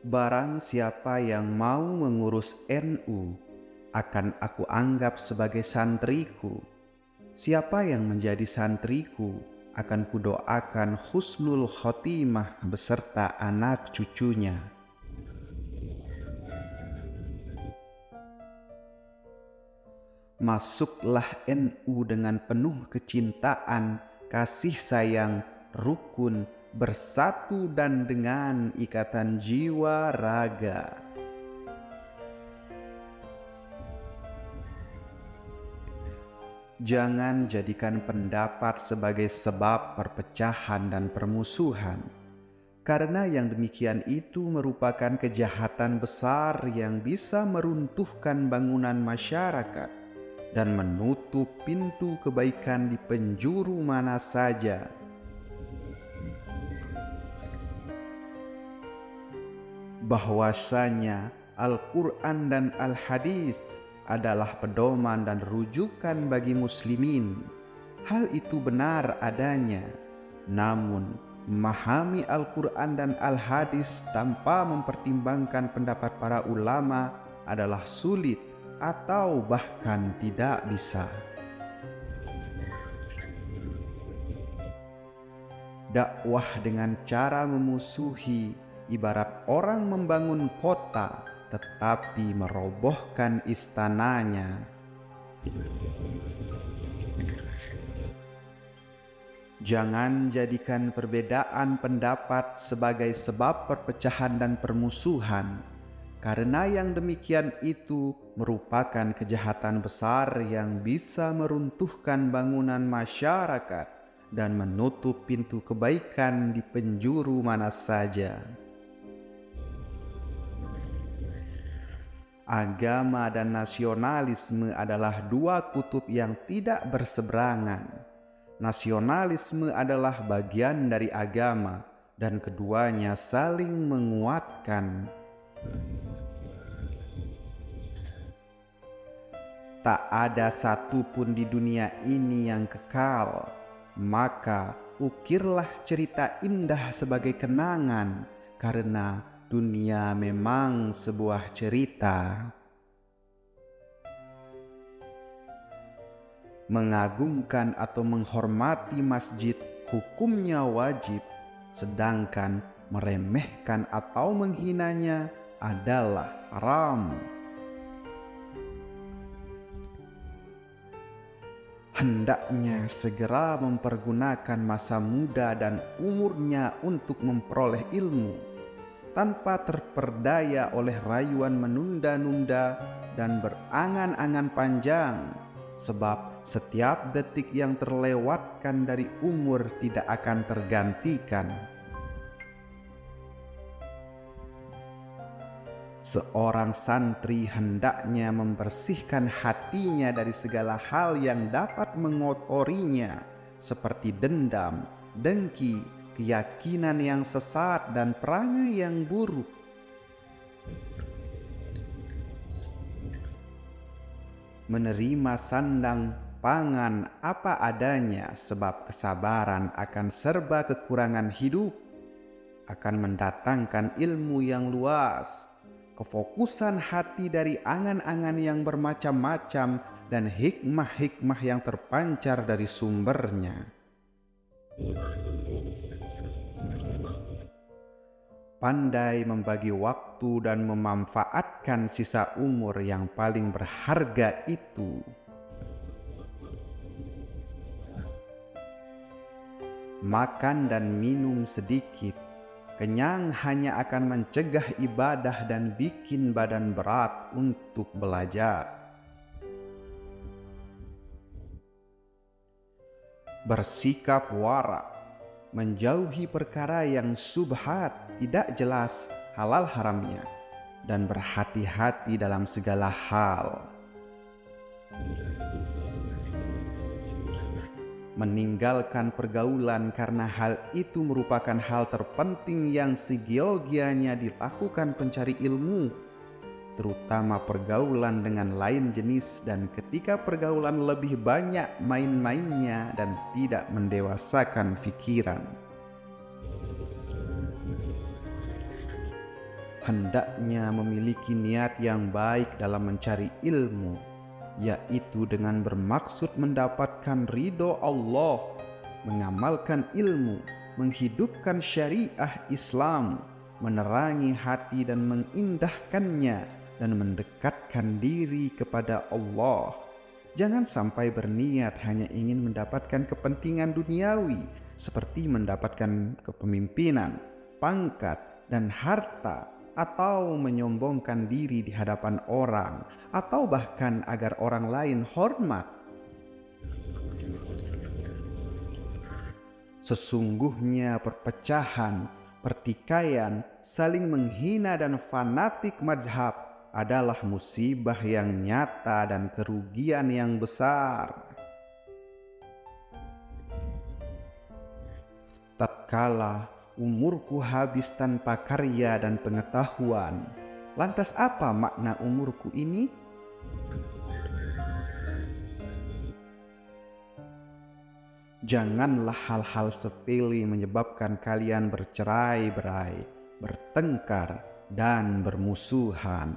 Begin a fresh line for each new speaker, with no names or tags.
Barang siapa yang mau mengurus NU, akan aku anggap sebagai santriku. Siapa yang menjadi santriku, akan kudoakan husnul khotimah beserta anak cucunya. Masuklah NU dengan penuh kecintaan, kasih sayang, rukun, bersatu dan dengan ikatan jiwa raga. Jangan jadikan pendapat sebagai sebab perpecahan dan permusuhan, karena yang demikian itu merupakan kejahatan besar yang bisa meruntuhkan bangunan masyarakat dan menutup pintu kebaikan di penjuru mana saja. Bahwasanya Al-Quran dan Al-Hadis adalah pedoman dan rujukan bagi muslimin. Hal itu benar adanya, namun memahami Al-Quran dan Al-Hadis tanpa mempertimbangkan pendapat para ulama adalah sulit atau bahkan tidak bisa. Dakwah dengan cara memusuhi ibarat orang membangun kota tetapi merobohkan istananya. Jangan jadikan perbedaan pendapat sebagai sebab perpecahan dan permusuhan, karena yang demikian itu merupakan kejahatan besar yang bisa meruntuhkan bangunan masyarakat dan menutup pintu kebaikan di penjuru mana saja. Agama dan nasionalisme adalah dua kutub yang tidak berseberangan. Nasionalisme adalah bagian dari agama, dan keduanya saling menguatkan. Tak ada satupun di dunia ini yang kekal, maka ukirlah cerita indah sebagai kenangan, karena dunia memang sebuah cerita. Mengagungkan atau menghormati masjid hukumnya wajib, sedangkan meremehkan atau menghinanya adalah haram. Hendaknya segera mempergunakan masa muda dan umurnya untuk memperoleh ilmu, tanpa terperdaya oleh rayuan menunda-nunda dan berangan-angan panjang, sebab setiap detik yang terlewatkan dari umur tidak akan tergantikan. Seorang santri hendaknya membersihkan hatinya dari segala hal yang dapat mengotorinya, seperti dendam, dengki, keyakinan yang sesat, dan perangai yang buruk. Menerima sandang pangan apa adanya, sebab kesabaran akan serba kekurangan hidup, akan mendatangkan ilmu yang luas, kefokusan hati dari angan-angan yang bermacam-macam, dan hikmah-hikmah yang terpancar dari sumbernya. Pandai membagi waktu dan memanfaatkan sisa umur yang paling berharga itu. Makan dan minum sedikit, kenyang hanya akan mencegah ibadah dan bikin badan berat untuk belajar. Bersikap warak, menjauhi perkara yang syubhat, tidak jelas halal haramnya, dan berhati-hati dalam segala hal. Meninggalkan pergaulan karena hal itu merupakan hal terpenting yang seyogianya dilakukan pencari ilmu, terutama pergaulan dengan lain jenis, dan ketika pergaulan lebih banyak main-mainnya dan tidak mendewasakan pikiran. hendaknya memiliki niat yang baik dalam mencari ilmu, yaitu dengan bermaksud mendapatkan ridho Allah, mengamalkan ilmu, menghidupkan syariah Islam, menerangi hati dan mengindahkannya, dan mendekatkan diri kepada Allah. Jangan sampai berniat hanya ingin mendapatkan kepentingan duniawi seperti mendapatkan kepemimpinan, pangkat, dan harta, atau menyombongkan diri di hadapan orang, atau bahkan agar orang lain hormat. Sesungguhnya perpecahan, pertikaian, saling menghina dan fanatik mazhab adalah musibah yang nyata dan kerugian yang besar. Tatkala umurku habis tanpa karya dan pengetahuan, lantas apa makna umurku ini? Janganlah hal-hal sepele menyebabkan kalian bercerai-berai, bertengkar, dan bermusuhan.